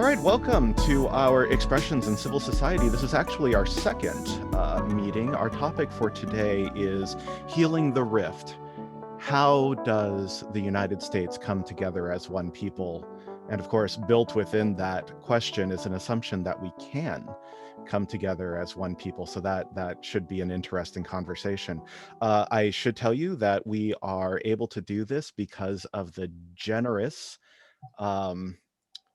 All right, welcome to our Expressions in Civil Society. This is actually our second meeting. Our topic for today is Healing the Rift. How does the United States come together as one people? And of course, built within that question is an assumption that we can come together as one people. So that should be an interesting conversation. I should tell you that we are able to do this because of the generous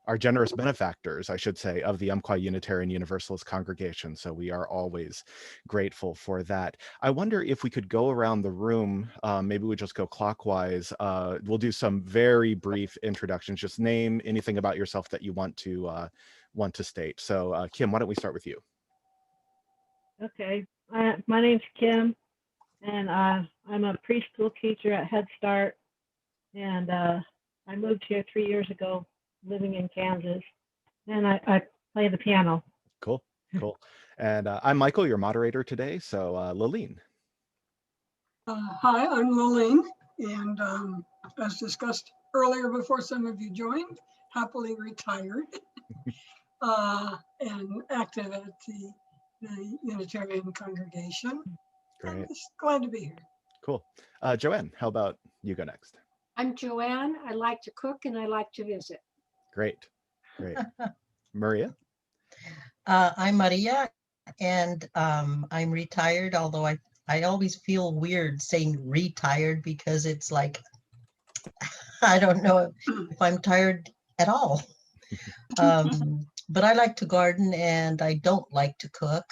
our generous benefactors, I should say, of the Umpqua Unitarian Universalist congregation. So we are always grateful for that. I wonder if we could go around the room, maybe we just go clockwise. We'll do some very brief introductions. Just name anything about yourself that you want to state. So Kim, why don't we start with you? Okay, my name's Kim, and I'm a preschool teacher at Head Start, and I moved here 3 years ago, living in Kansas, and I play the piano. Cool. And I'm Michael, your moderator today. So Laleen. Hi, I'm Laleen, and as discussed earlier before some of you joined, happily retired and active at the Unitarian congregation. Great. I'm just glad to be here. Cool. Joanne, how about you go next? I'm Joanne. I like to cook and I like to visit. Great. Maria? I'm Maria, and I'm retired, although I always feel weird saying retired because it's like, I don't know if I'm tired at all. But I like to garden and I don't like to cook.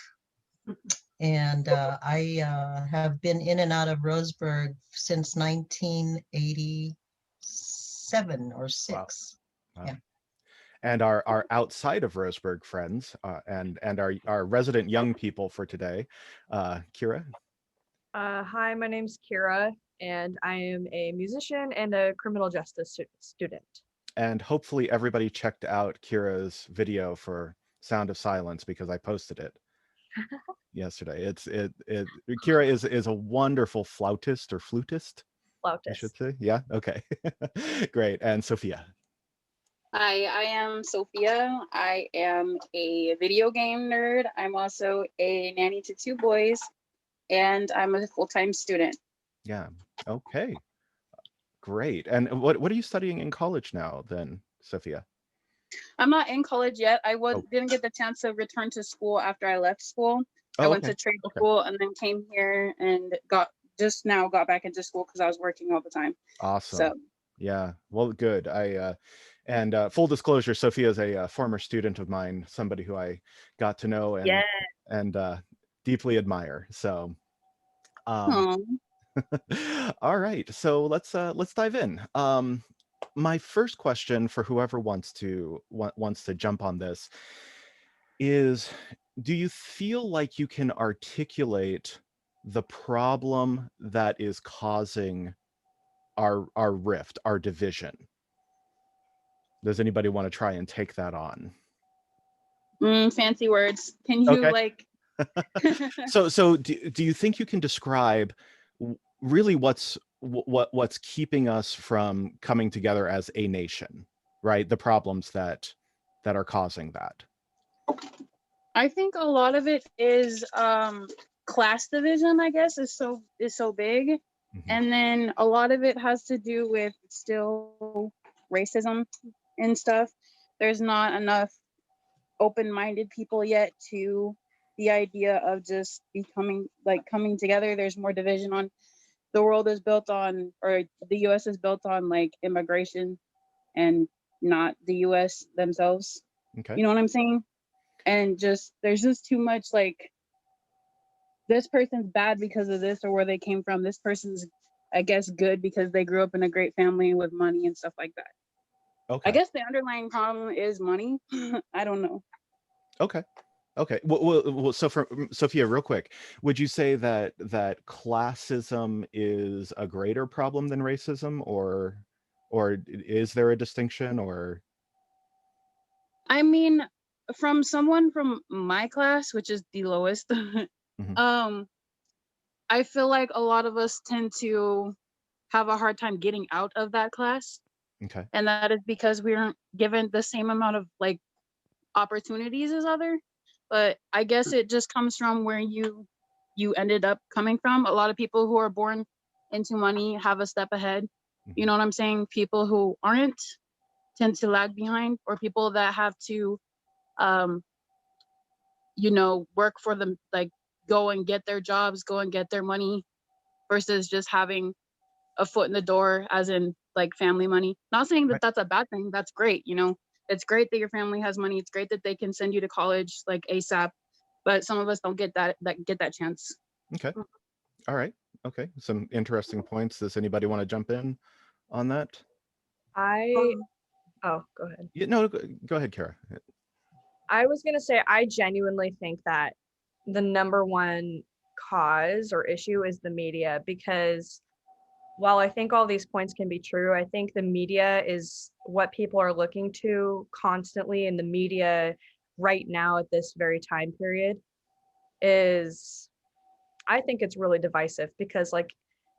And I have been in and out of Roseburg since 1987 or 6. Wow. Yeah. And our outside of Roseburg friends and our resident young people for today, Kira. Hi, my name's Kira, and I am a musician and a criminal justice student. And hopefully everybody checked out Kira's video for Sound of Silence because I posted it yesterday. Kira is a wonderful flautist or flutist. I should say. Yeah. Okay. Great. And Sophia. Hi, I am Sophia. I am a video game nerd. I'm also a nanny to 2 boys, and I'm a full-time student. Yeah. Okay. Great. And what are you studying in college now then, Sophia? I'm not in college yet. Didn't get the chance to return to school after I left school. I went to trade school and then came here and got back into school because I was working all the time. Awesome. So yeah, well, good. And full disclosure, Sophia is a former student of mine, somebody who I got to know and deeply admire. So, all right. So let's dive in. My first question for whoever wants to jump on this is, do you feel like you can articulate the problem that is causing our rift, our division? Does anybody want to try and take that on? Fancy words. Can you So do you think you can describe really what's keeping us from coming together as a nation, right? The problems that are causing that. I think a lot of it is class division, I guess, is so big. Mm-hmm. And then a lot of it has to do with still racism and stuff. There's not enough open-minded people yet to the idea of just coming together. There's more division on the world is built on, or the US is built on like immigration and not the US themselves. Okay. You know what I'm saying? And there's just too much like this person's bad because of this or where they came from. This person's, I guess, good because they grew up in a great family with money and stuff like that. I Okay. guess the underlying problem is money. I don't know. Okay. Okay. Well, so for Sophia, real quick, would you say that classism is a greater problem than racism, or is there a distinction, or? I mean, from someone from my class, which is the lowest, Mhm. I feel like a lot of us tend to have a hard time getting out of that class. Okay. And that is because we aren't given the same amount of like opportunities as other. But I guess it just comes from where you ended up coming from. A lot of people who are born into money have a step ahead. You Mhm. know what I'm saying? People who aren't tend to lag behind, or people that have to um work for them, like go and get their jobs, go and get their money versus just having a foot in the door, as in like family money. Not saying that Right. that's a bad thing. That's great. It's great that your family has money. It's great that they can send you to college like ASAP. But some of us don't get that chance. Okay. All right. Okay. Some interesting points. Does anybody want to jump in on that? I Um, oh, go ahead. Yeah, no, go ahead, Kara. I was gonna say I genuinely think that the number one cause or issue is the media, because while I think all these points can be true, I think the media is what people are looking to constantly, in the media right now at this very time period is, I think it's really divisive, because like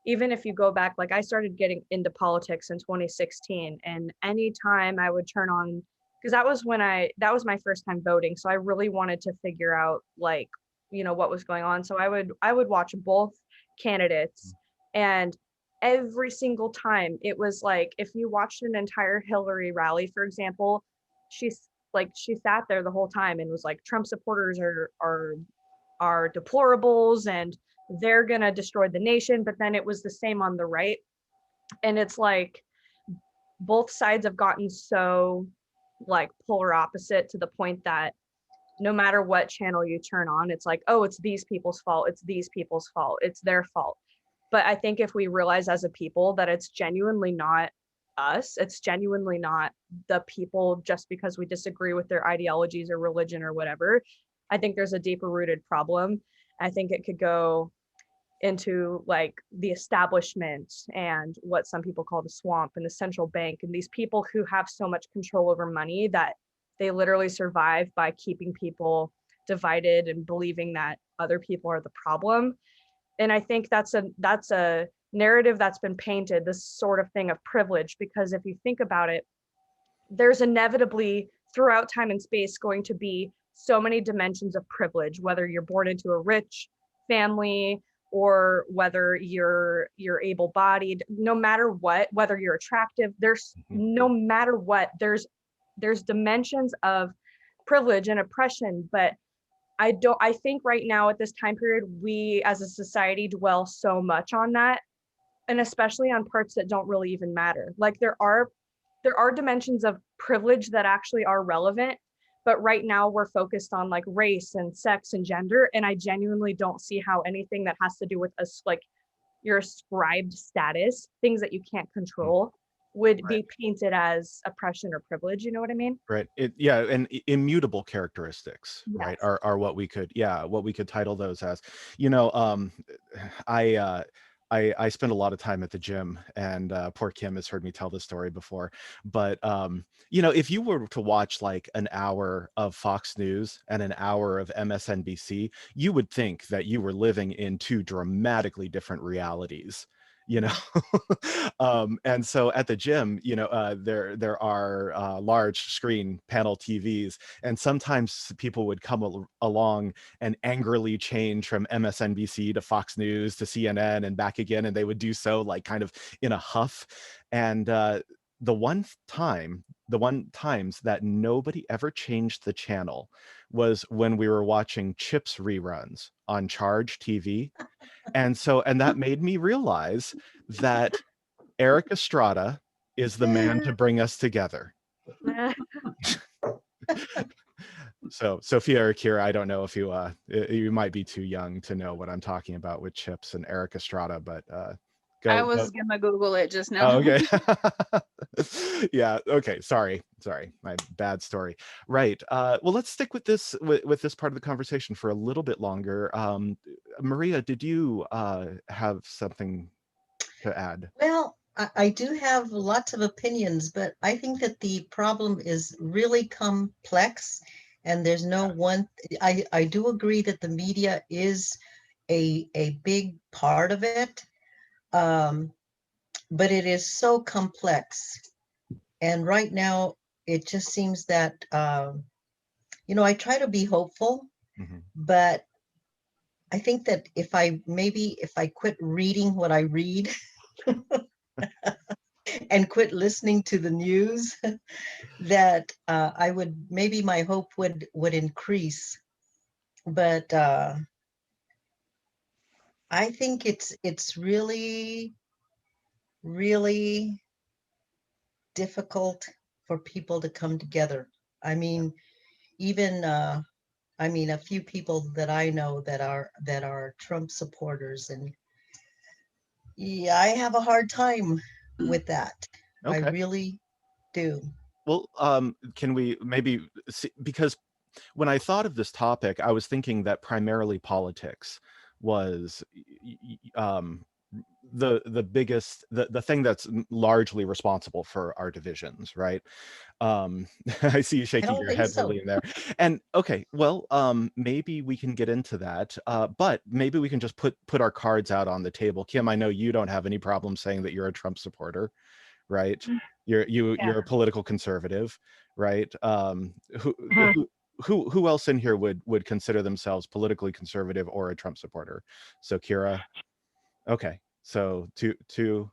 even if you go back, like I started getting into politics in 2016, and anytime I would turn on, because that was my first time voting, so I really wanted to figure out like what was going on. So I would watch both candidates, and every single time it was like, if you watched an entire Hillary rally, for example, she sat there the whole time and was like, Trump supporters are deplorables and they're gonna destroy the nation. But then it was the same on the right, and it's like both sides have gotten so like polar opposite, to the point that no matter what channel you turn on, it's like, oh, it's these people's fault, it's these people's fault, it's their fault. But I think if we realize as a people that it's genuinely not us, it's genuinely not the people just because we disagree with their ideologies or religion or whatever, I think there's a deeper rooted problem. I think it could go into like the establishment and what some people call the swamp and the central bank, and these people who have so much control over money that they literally survive by keeping people divided and believing that other people are the problem. And I think that's a narrative that's been painted, this sort of thing of privilege, because if you think about it, there's inevitably throughout time and space going to be so many dimensions of privilege, whether you're born into a rich family or whether you're able-bodied, no matter what, whether you're attractive, there's Mhm. no matter what, there's dimensions of privilege and oppression. But I think right now at this time period, we as a society dwell so much on that, and especially on parts that don't really even matter. Like there are dimensions of privilege that actually are relevant, but right now we're focused on like race and sex and gender, and I genuinely don't see how anything that has to do with us, like your ascribed status, things that you can't control, would Right. be painted as oppression or privilege. You know what I mean? Right. Yeah, and immutable characteristics, right, Yes. are what we could title those as. You know, I I spend a lot of time at the gym, and poor Kim has heard me tell this story before. But if you were to watch like an hour of Fox News and an hour of MSNBC, you would think that you were living in two dramatically different realities. You know, and so at the gym, there are large screen panel TVs, and sometimes people would come along and angrily change from MSNBC to Fox News to CNN and back again, and they would do so like kind of in a huff. And the one times that nobody ever changed the channel was when we were watching Chips reruns on Charge TV. And that made me realize that Eric Estrada is the man to bring us together. So Sophia or Kira, I don't know if you might be too young to know what I'm talking about with chips and Eric Estrada, but I go. was gonna Google it just now. Oh, okay. Yeah. Okay. Sorry. My bad story. Right. Well, let's stick with this with this part of the conversation for a little bit longer. Maria, did you have something to add? Well, I do have lots of opinions, but I think that the problem is really complex and there's no one. I do agree that the media is a big part of it, but it is so complex. And right now, it just seems that, I try to be hopeful, Mhm. but I think that if I quit reading what I read and quit listening to the news, that I would maybe my hope would increase. But I think it's really, really difficult for people to come together. I mean, even a few people that I know that are Trump supporters, and yeah, I have a hard time with that. I Okay. really do. Well, can we maybe see, because when I thought of this topic, I was thinking that primarily politics was the biggest the thing that's largely responsible for our divisions, right? I see you I shaking don't your think head, so. Lily, there. And okay, well, maybe we can get into that, but maybe we can just put our cards out on the table. Kim, I know you don't have any problem saying that you're a Trump supporter, right? You're a political conservative, right? Who Uh-huh. who else in here would consider themselves politically conservative or a Trump supporter? So Kira, okay. So to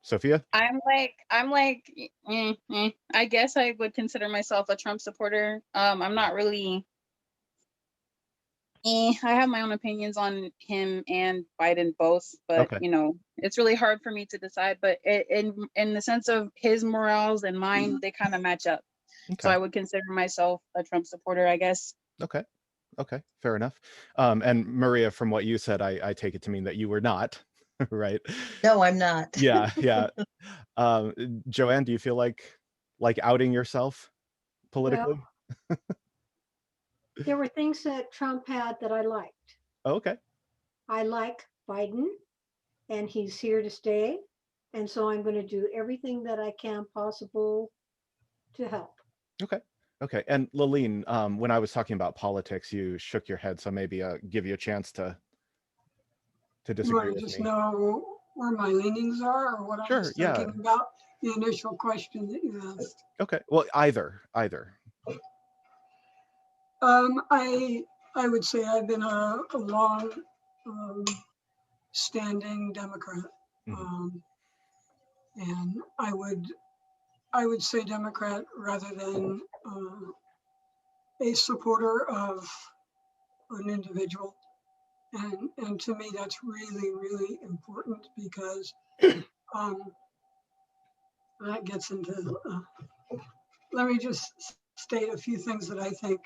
Sophia, I guess I would consider myself a Trump supporter. I'm not really. I have my own opinions on him and Biden both, but okay, it's really hard for me to decide. But in the sense of his morals and mine, they kind of match up. So okay, I would consider myself a Trump supporter, I guess. okay, okay, fair enough. And Maria, from what you said, I take it to mean that you were not, right? No, I'm not. Yeah, yeah. Um, Joanne, do you feel like outing yourself Well, politically? there were things that Trump had that I liked. Oh, okay, I like Biden, and he's here to stay. And so I'm going to do everything that I can possible to help. okay, okay. And Laline, when I was talking about politics, you shook your head, so maybe give you a chance to You disagree want to with just me. know where my leanings are or what I Sure, was yeah. thinking about the initial question that you asked? Okay. Well, either. I would say I've been a long standing Democrat. Mhm. Um, and I would say Democrat rather than a supporter of an individual. And to me, that's really, really important because um, that gets into, let me just state a few things that I think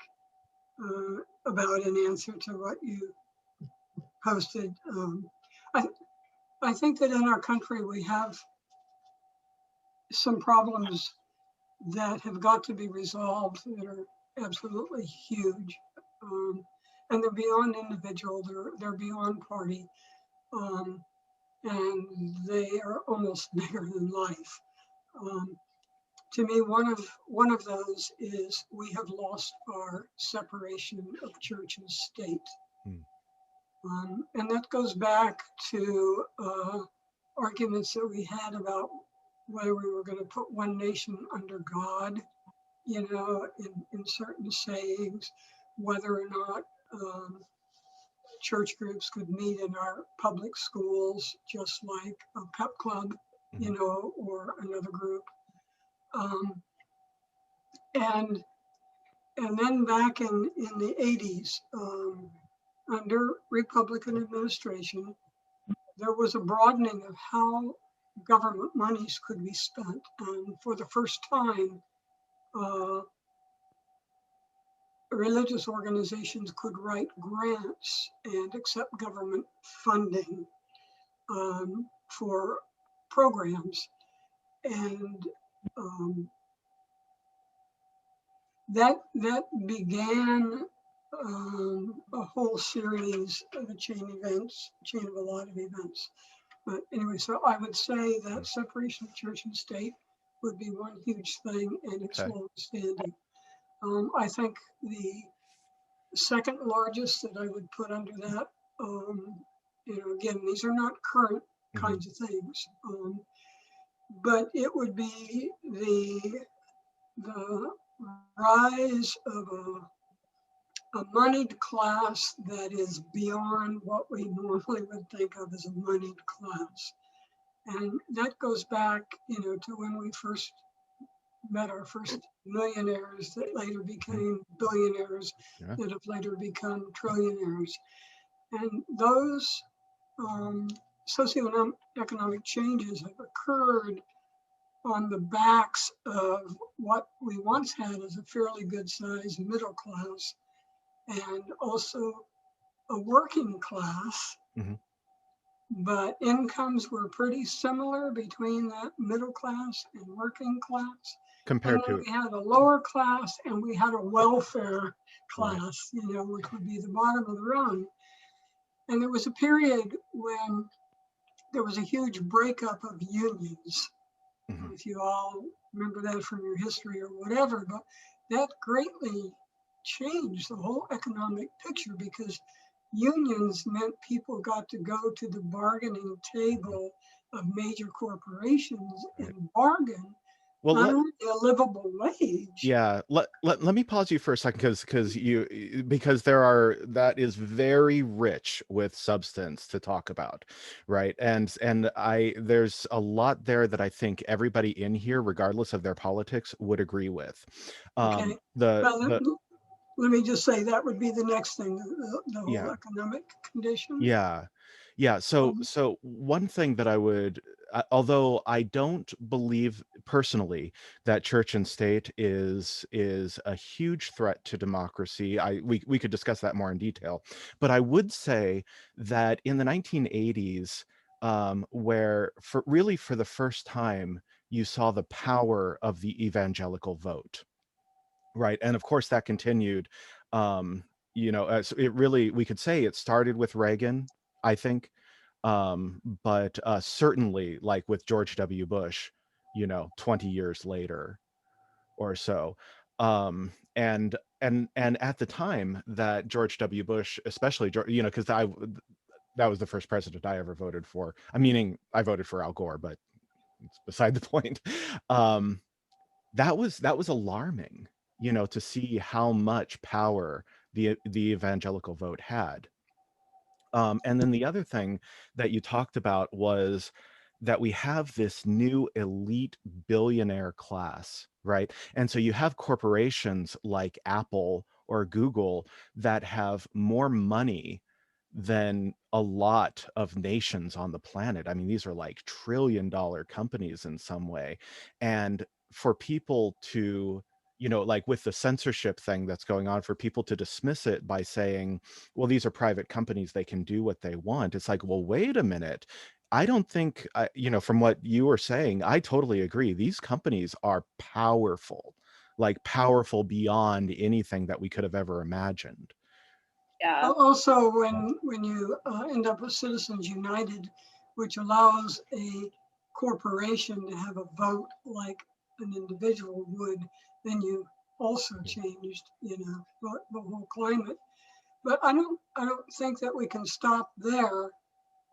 about in answer to what you posted. I, I think that in our country, we have some problems that have got to be resolved that are absolutely huge. Um, and they're beyond individual, they're beyond party, and they are almost bigger than life. Um, to me, one of those is we have lost our separation of church and state. Mm. And that goes back to arguments that we had about whether we were going to put one nation under God, in certain sayings, whether or not church groups could meet in our public schools, just like a pep club, Mhm. or another group. Um, and and then back in the 80s, under Republican administration, there was a broadening of how government monies could be spent. And for the first time, uh, religious organizations could write grants and accept government funding for programs. And that began a whole series of a chain of a lot of events. But anyway, so I would say that separation of church and state would be one huge thing, and it's Okay. long standing. I think the second largest that I would put under that, again, these are not current kinds of things, but it would be the rise of a moneyed class that is beyond what we normally would think of as a moneyed class. And that goes back, to when we first met our first millionaires that later became billionaires, Yeah. that have later become trillionaires. And those socioeconomic changes have occurred on the backs of what we once had as a fairly good sized middle class, and also a working class, but incomes were pretty similar between that middle class and working class. And Compared then to, we had a lower class and we had a welfare right. class, which would be the bottom of the rung. And there was a period when there was a huge breakup of unions. If you all remember that from your history or whatever, but that greatly changed the whole economic picture, because unions meant people got to go to the bargaining table of major corporations Right. and bargain Well, not only a livable wage. yeah, let me pause you for a second, because that is very rich with substance to talk about, right? And I there's a lot there that I think everybody in here, regardless of their politics, would agree with. Okay. The Well, let me just say that would be the next thing, the whole Yeah. economic condition. Yeah. Yeah. So Um, so one thing that I would, although I don't believe personally that church and state is a huge threat to democracy. We could discuss that more in detail, but I would say that in the 1980s, where for the first time you saw the power of the evangelical vote, right? And of course that continued. Um, so it really, we could say it started with Reagan, I think, but certainly like with George W. Bush, 20 years later or so. And at the time that George W. Bush, especially, because that was the first president I ever voted for. I meaning I voted for Al Gore, but it's beside the point. Um, that was alarming, to see how much power the evangelical vote had. And then the other thing that you talked about was that we have this new elite billionaire class, right? And so you have corporations like Apple or Google that have more money than a lot of nations on the planet. I mean, these are like trillion-dollar companies in some way. And for people to, like with the censorship thing that's going on, for people to dismiss it by saying, well, these are private companies, they can do what they want. It's like, well, wait a minute. I don't think, from what you were saying, I totally agree. These companies are powerful, like powerful beyond anything that we could have ever imagined. Yeah. Also, when you end up with Citizens United, which allows a corporation to have a vote like an individual would, then you also changed, the whole climate. But I don't think that we can stop there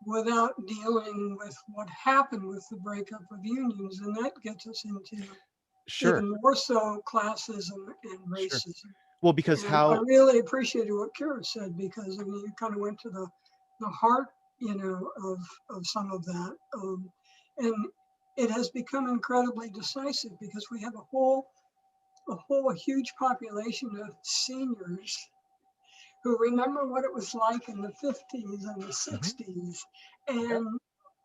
without dealing with what happened with the breakup of unions, and that gets us into Sure, even more so classism and sure. racism. Well, because And I how, really appreciated what Kira said, because I mean, you kind of went to the heart, of some of that. And it has become incredibly decisive because we have a huge population of seniors who remember what it was like in the 50s and the 60s,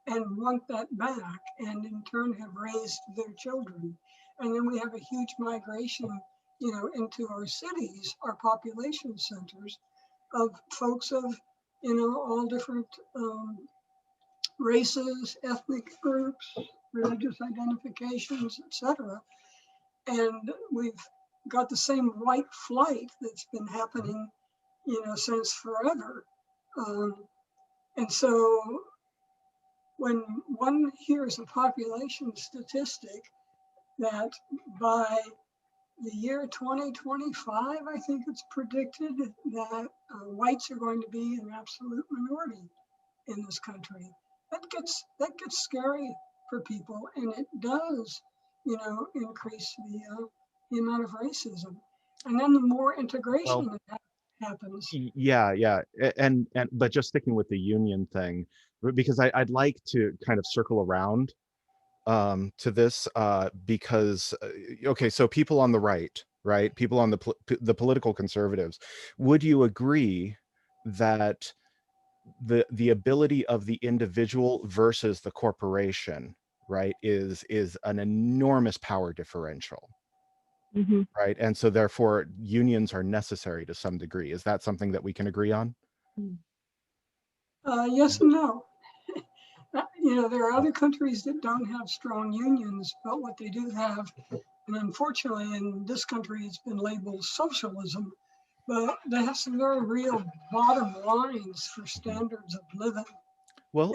and want that back, and in turn have raised their children. And then we have a huge migration into our cities, our population centers of folks of, all different races, ethnic groups, religious identifications, etc. And we've got the same white flight that's been happening, since forever. And so when one hears a population statistic that by the year 2025, I think it's predicted that whites are going to be an absolute minority in this country. That gets scary for people, and it does, increase the amount of racism. And then the more integration Well, that happens. yeah, yeah, and but just sticking with the union thing, because I'd like to kind of circle around to this because okay, so people on the right, people on the political conservatives, would you agree that the ability of the individual versus the corporation, right, is an enormous power differential, Hmm. right? And so therefore unions are necessary to some degree. Is that something that we can agree on? Yes and no. There are other countries that don't have strong unions, but what they do have, and unfortunately in this country it's been labeled socialism, but they have some very real bottom lines for standards of living. Well,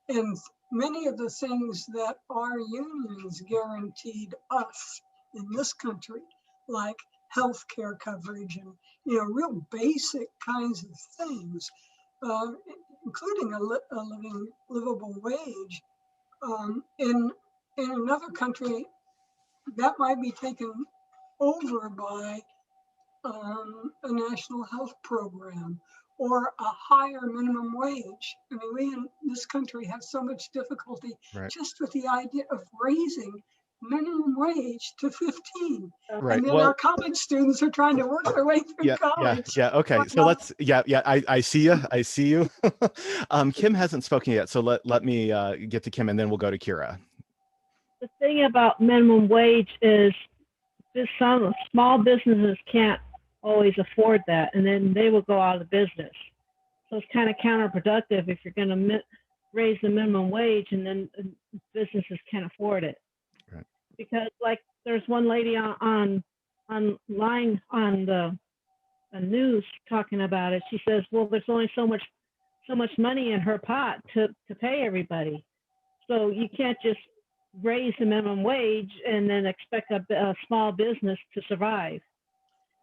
And many of the things that our unions guaranteed us in this country, like health care coverage and real basic kinds of things, uh, including a livable wage, in another country that might be taken over by a national health program or a higher minimum wage. I mean, we in this country have so much difficulty right, just with the idea of raising minimum wage to 15. right. And then our Well, college students are trying to work their way through yeah, yeah, college. yeah. Okay, so Well, let's, yeah, I see you, I see you. Kim hasn't spoken yet, so let me get to Kim, and then we'll go to Kira. The thing about minimum wage is just some small businesses can't always afford that, and then they will go out of business. So it's kind of counterproductive if you're going to raise the minimum wage and then businesses can't afford it. Right. Because like there's one lady online on the news talking about it. She says, well, there's only so much money in her pot to pay everybody. So you can't just raise the minimum wage and then expect a small business to survive.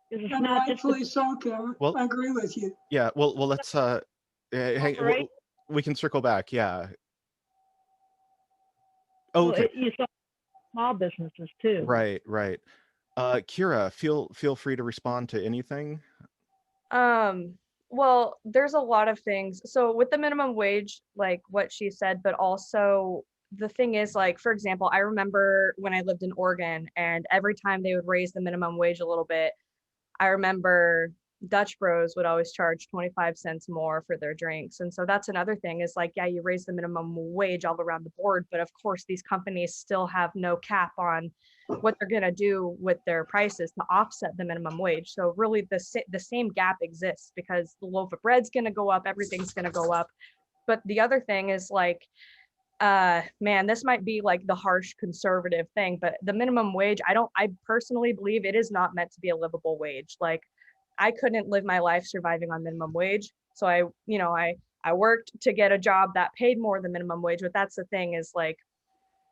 Because it's and not just rightfully so, Karen. Well, I agree with you. yeah, well, let's hang, corporation. we can circle back. Yeah. Oh, So okay. you saw small businesses too. Right, right. Kira, feel free to respond to anything. Um, well, there's a lot of things. So with the minimum wage, like what she said, but also the thing is, like, for example, I remember when I lived in Oregon, and every time they would raise the minimum wage a little bit, I remember Dutch Bros would always charge 25 cents more for their drinks. And so that's another thing is like, yeah, you raise the minimum wage all around the board, but of course these companies still have no cap on what they're going to do with their prices to offset the minimum wage. So really the same gap exists because the loaf of bread's going to go up, everything's going to go up. But the other thing is like, man, this might be like the harsh conservative thing, but the minimum wage, I personally believe it is not meant to be a livable wage. Like I couldn't live my life surviving on minimum wage. So I worked to get a job that paid more than minimum wage, but that's the thing is like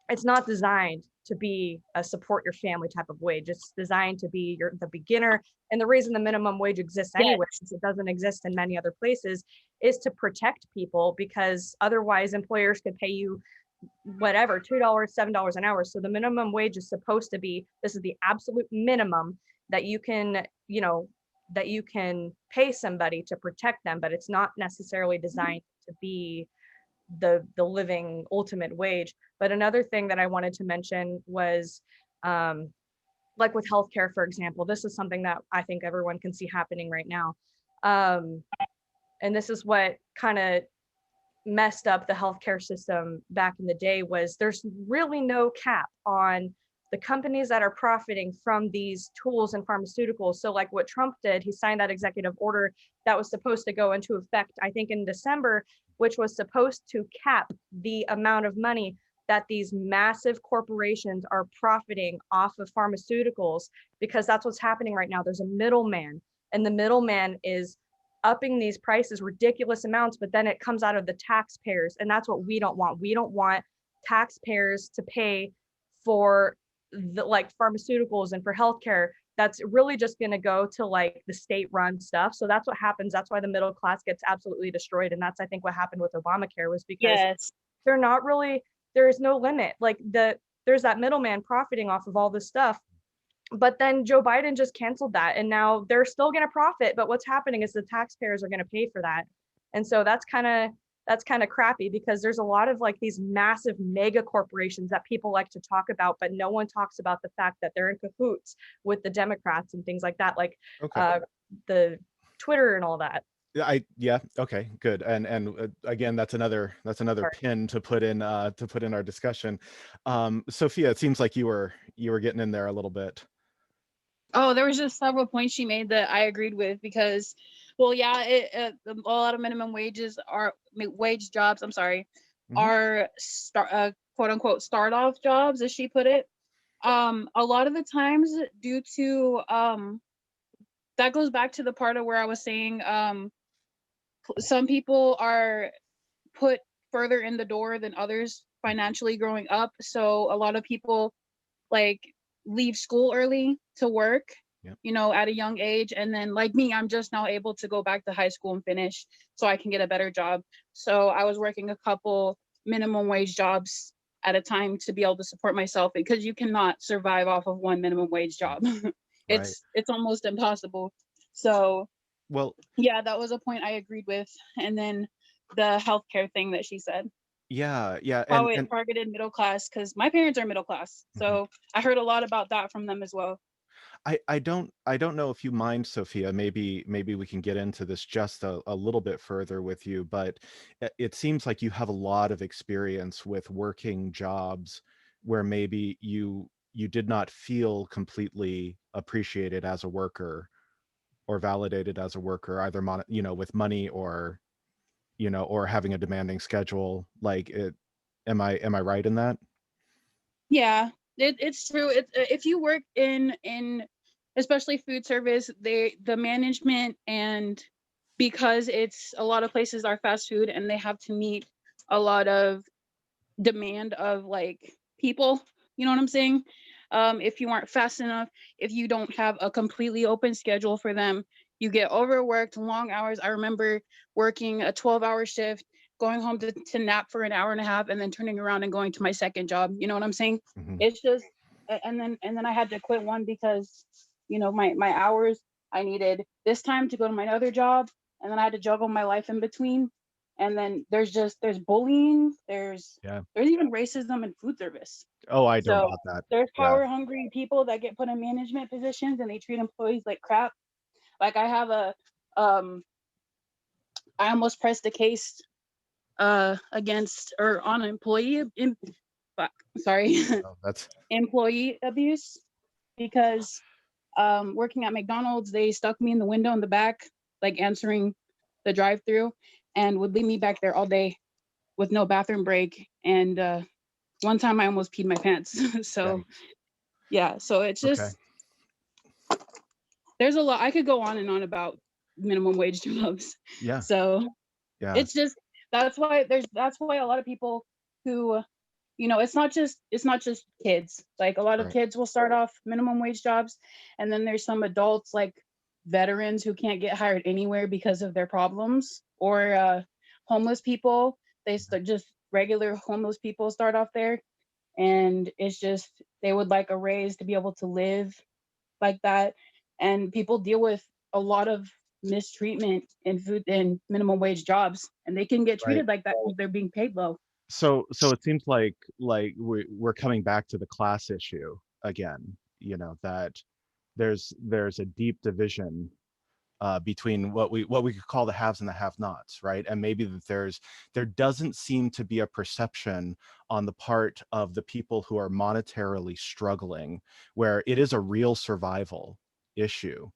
it's not designed to be a support your family type of wage. It's designed to be the beginner. And the reason the minimum wage exists anyway, since it doesn't exist in many other places, is to protect people because otherwise employers could pay you whatever, $2, $7 an hour. So the minimum wage is supposed to be, this is the absolute minimum that you can, that you can pay somebody to protect them, but it's not necessarily designed to be the living ultimate wage. But another thing that I wanted to mention was like with healthcare, for example, this is something that I think everyone can see happening right now. And this is what kind of messed up the healthcare system back in the day was there's really no cap on the companies that are profiting from these tools and pharmaceuticals. So like what Trump did, he signed that executive order that was supposed to go into effect, I think in December, which was supposed to cap the amount of money that these massive corporations are profiting off of pharmaceuticals, because that's what's happening right now. There's a middleman, and the middleman is upping these prices ridiculous amounts, but then it comes out of the taxpayers, and that's what we don't want. We don't want taxpayers to pay for the like pharmaceuticals and for healthcare. That's really just going to go to like the state run stuff. So that's what happens. That's why the middle class gets absolutely destroyed. And that's, I think, what happened with Obamacare, was because Yes. they're not really, there is no limit. Like there's that middleman profiting off of all this stuff. But then Joe Biden just canceled that, and now they're still going to profit. But what's happening is the taxpayers are going to pay for that. And so that's kind of crappy, because there's a lot of like these massive mega corporations that people like to talk about, but no one talks about the fact that they're in cahoots with the Democrats and things like that, like the Twitter and all that. Yeah, okay, good. And again, that's another pin to put in our discussion. Sophia, it seems like you were getting in there a little bit. Oh, there was just several points she made that I agreed with, because, well, yeah, a lot of minimum wages are wage jobs. I'm sorry, are quote unquote start off jobs, as she put it. A lot of the times, due to that goes back to the part of where I was saying some people are put further in the door than others financially growing up. So a lot of people like leave school early to work, you know, at a young age. And then like me, I'm just now able to go back to high school and finish so I can get a better job. So I was working a couple minimum wage jobs at a time to be able to support myself, because you cannot survive off of one minimum wage job. It's almost impossible. So well, yeah, that was a point I agreed with. And then the healthcare thing that she said, yeah, how it targeted middle class, because my parents are middle class. So I heard a lot about that from them as well. I don't know if you mind, Sophia. Maybe we can get into this just a little bit further with you, but it seems like you have a lot of experience with working jobs where maybe you did not feel completely appreciated as a worker or validated as a worker, either with money or or having a demanding schedule. Like it, am I right in that? Yeah, it's true. If you work in especially food service, the management, and because it's a lot of places are fast food and they have to meet a lot of demand of like people, you know what I'm saying? If you aren't fast enough, if you don't have a completely open schedule for them, you get overworked, long hours. I remember working a 12-hour shift, going home to nap for an hour and a half, and then turning around and going to my second job. You know what I'm saying? It's just, and then I had to quit one because, you know, my hours, I needed this time to go to my other job, and then I had to juggle my life in between. And then there's bullying, there's even racism in food service. Oh, I know So about that. there's power hungry people that get put in management positions and they treat employees like crap. Like I have I almost pressed a case against or on an employee That's employee abuse, because working at McDonald's, they stuck me in the window in the back, like answering the drive-through, and would leave me back there all day with no bathroom break. And one time I almost peed my pants. So yeah, so it's just there's a lot. I could go on and on about minimum wage jobs. So it's just that's why a lot of people who, you know, it's not just kids. Like a lot of kids will start off minimum wage jobs, and then there's some adults like veterans who can't get hired anywhere because of their problems, or homeless people. Just regular homeless people start off there, and it's just they would like a raise to be able to live like that. And people deal with a lot of mistreatment in food and minimum wage jobs, and they can get treated like that because they're being paid low. So it seems like we're coming back to the class issue again, you know, that there's a deep division between what we could call the haves and the have-nots, right? And maybe that there doesn't seem to be a perception on the part of the people who are monetarily struggling, where it is a real survival issue,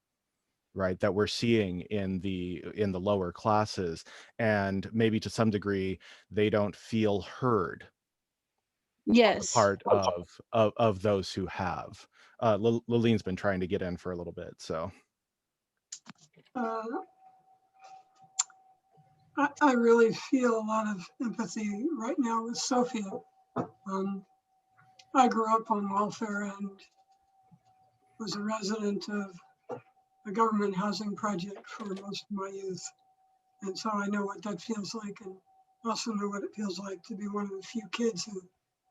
right, that we're seeing in the lower classes, and maybe to some degree they don't feel heard on the Yes. part of those who have. Lalene's been trying to get in for a little bit, so. Uh, I really feel a lot of empathy right now with Sophia. I grew up on welfare and was a resident of a government housing project for most of my youth. And so I know what that feels like, and also know what it feels like to be one of the few kids who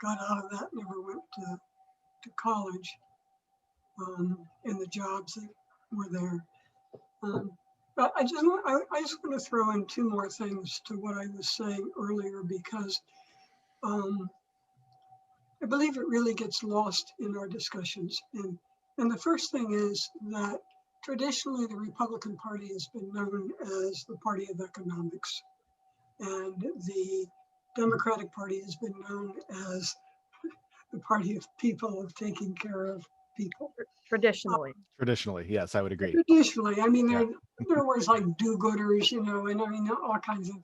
got out of that, never went to college, and the jobs that were there. But I just want to throw in two more things to what I was saying earlier, because I believe it really gets lost in our discussions. And the first thing is that traditionally the Republican Party has been known as the party of economics, and the Democratic Party has been known as the party of people, of taking care of people. Traditionally. Traditionally, yes, I would agree. Traditionally, I mean, Yeah. there are words like do-gooders, you know, and I mean, all kinds of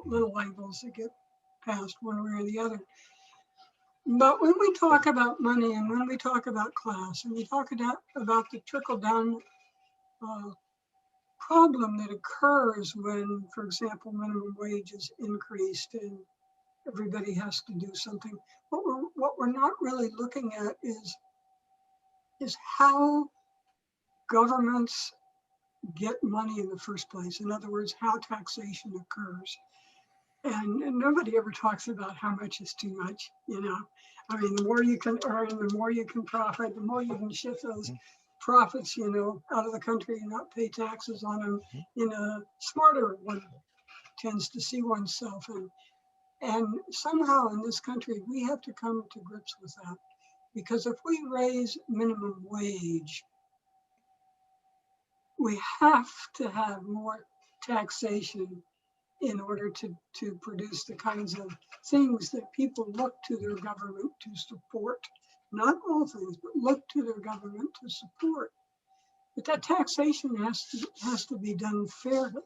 little labels that get passed one way or the other. But when we talk about money, and when we talk about class, and we talk about the trickle-down problem that occurs when, for example, minimum wage is increased and everybody has to do something, what we're not really looking at is how governments get money in the first place. In other words, how taxation occurs. And nobody ever talks about how much is too much, you know. I mean, the more you can earn, the more you can profit, the more you can shift those profits, you know, out of the country and not pay taxes on them. In a smarter one tends to see oneself in. And somehow in this country, we have to come to grips with that. Because if we raise minimum wage, we have to have more taxation in order to produce the kinds of things that people look to their government to support. Not all things, but look to their government to support. But that taxation has to be done fairly.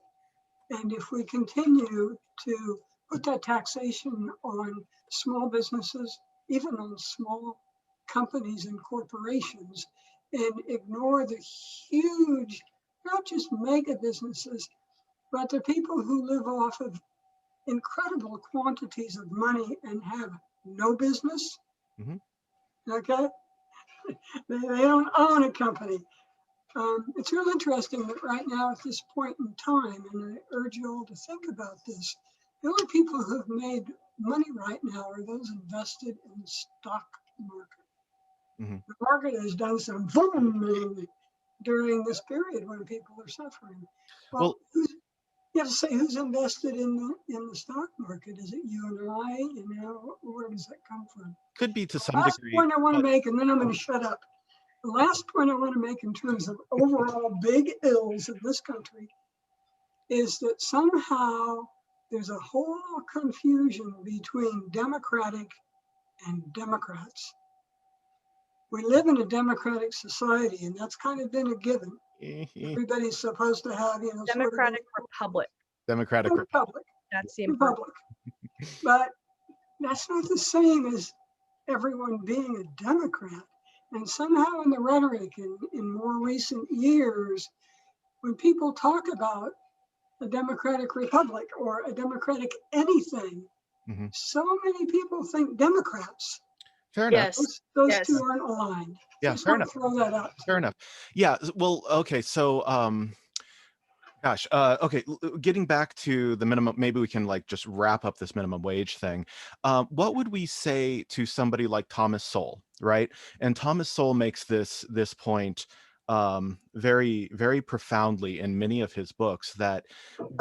And if we continue to put that taxation on small businesses, even on small companies and corporations, and ignore the huge, not just mega businesses, but the people who live off of incredible quantities of money and have no business, okay? They don't own a company. It's real interesting that right now at this point in time, and I urge you all to think about this, the only people who have made money right now are those invested in the stock market. The market has done some boom during this period when people are suffering. Well, you have to say who's invested in the stock market. Is it you and I? You know, where does that come from? Could be to some Last degree. point I want to make, and then I'm going to shut up. The last point I want to make in terms of overall big ills of this country is that somehow there's a whole confusion between Democratic and Democrats. We live in a democratic society, and that's kind of been a given. Everybody's supposed to have, you know, Democratic Republic. Democratic Republic. That's the important. But that's not the same as everyone being a Democrat. And somehow in the rhetoric in more recent years, when people talk about a democratic republic or a democratic anything, so many people think Democrats. Fair enough. Those two aren't aligned. Yeah, fair enough. Throw that out. Fair enough. Yeah, well, okay, so gosh, okay, getting back to the minimum, maybe we can like just wrap up this minimum wage thing. What would we say to somebody like Thomas Sowell, right? And Thomas Sowell makes this point very, very profoundly in many of his books, that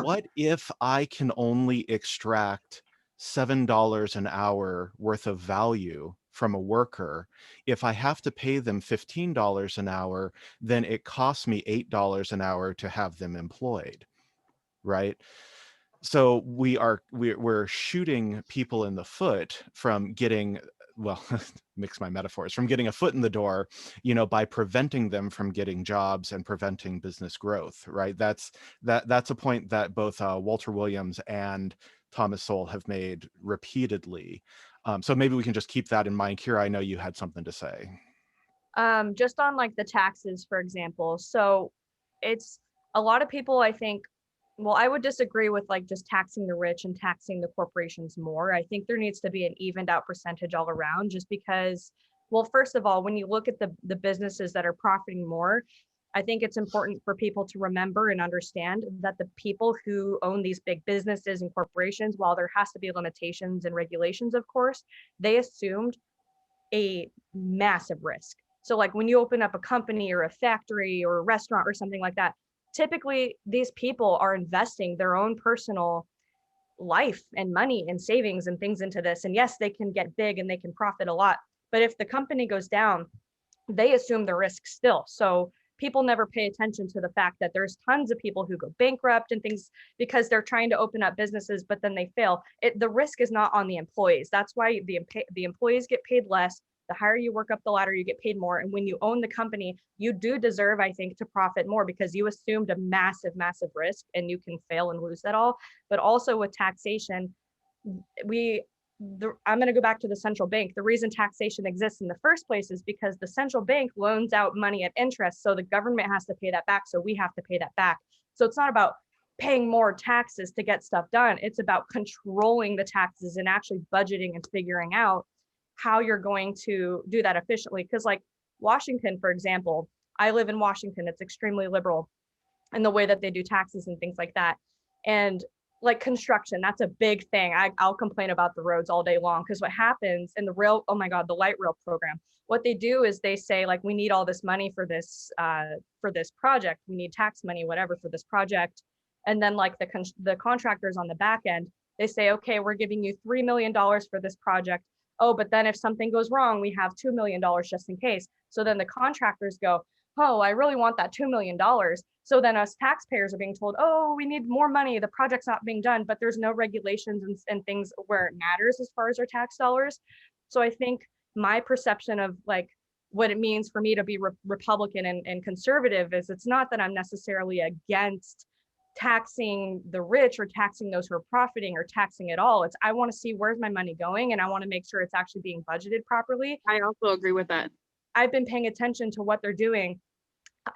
what if I can only extract $7 an hour worth of value from a worker, if I have to pay them $15 an hour, then it costs me $8 an hour to have them employed, right? So we're shooting people in the foot from getting, well, mix my metaphors, from getting a foot in the door, by preventing them from getting jobs and preventing business growth, right? That's a point that both Walter Williams and Thomas Sowell have made repeatedly. So maybe we can just keep that in mind. Kira, I know you had something to say. Just on like the taxes, for example. So it's a lot of people, I think, well, I would disagree with like just taxing the rich and taxing the corporations more. I think there needs to be an evened out percentage all around, just because, well, first of all, when you look at the businesses that are profiting more, I think it's important for people to remember and understand that the people who own these big businesses and corporations, while there has to be limitations and regulations, of course, they assumed a massive risk. So like when you open up a company or a factory or a restaurant or something like that, typically these people are investing their own personal life and money and savings and things into this. And yes, they can get big and they can profit a lot. But if the company goes down, they assume the risk still. So people never pay attention to the fact that there's tons of people who go bankrupt and things because they're trying to open up businesses, but then they fail. The risk is not on the employees. That's why the employees get paid less. The higher you work up the ladder, you get paid more. And when you own the company, you do deserve, I think, to profit more because you assumed a massive, massive risk and you can fail and lose that all. But also with taxation, I'm going to go back to the central bank. The reason taxation exists in the first place is because the central bank loans out money at interest. So the government has to pay that back. So we have to pay that back. So it's not about paying more taxes to get stuff done. It's about controlling the taxes and actually budgeting and figuring out how you're going to do that efficiently. Because like Washington, for example, I live in Washington. It's extremely liberal in the way that they do taxes and things like that. And like construction, that's a big thing. I'll complain about the roads all day long because what happens in the rail, oh my God, the light rail program, what they do is they say like, we need all this money for this project. We need tax money, whatever, for this project. And then like the contractors on the back end, they say, okay, we're giving you $3 million for this project. Oh, but then if something goes wrong, we have $2 million just in case. So then the contractors go, oh, I really want that $2 million. So then us taxpayers are being told, oh, we need more money. The project's not being done, but there's no regulations and things where it matters as far as our tax dollars. So I think my perception of like what it means for me to be Republican and conservative is it's not that I'm necessarily against taxing the rich or taxing those who are profiting or taxing it all. It's I want to see where's my money going and I want to make sure it's actually being budgeted properly. I also agree with that. I've been paying attention to what they're doing.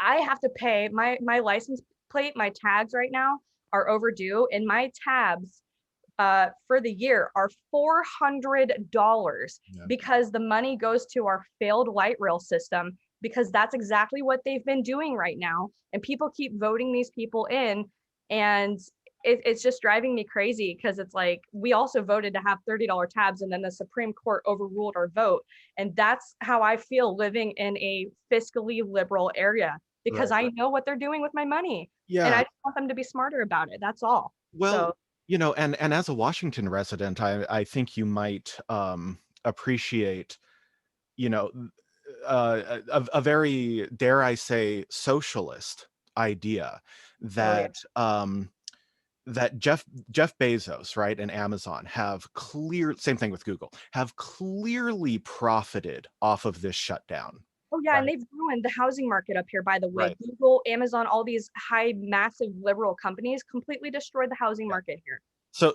I have to pay my license plate, my tags right now are overdue, and my tabs for the year are $400 because the money goes to our failed light rail system because that's exactly what they've been doing right now. And people keep voting these people in, and it's just driving me crazy because it's like we also voted to have $30 tabs and then the Supreme Court overruled our vote. And that's how I feel living in a fiscally liberal area because I know what they're doing with my money. Yeah. And I just want them to be smarter about it. That's all. Well, and as a Washington resident, I think you might appreciate, a very, dare I say, socialist idea that that Jeff Bezos, right, and Amazon have same thing with Google, have clearly profited off of this shutdown. Oh yeah, and they've ruined the housing market up here, by the way. Google, Amazon, all these massive liberal companies completely destroyed the housing market here.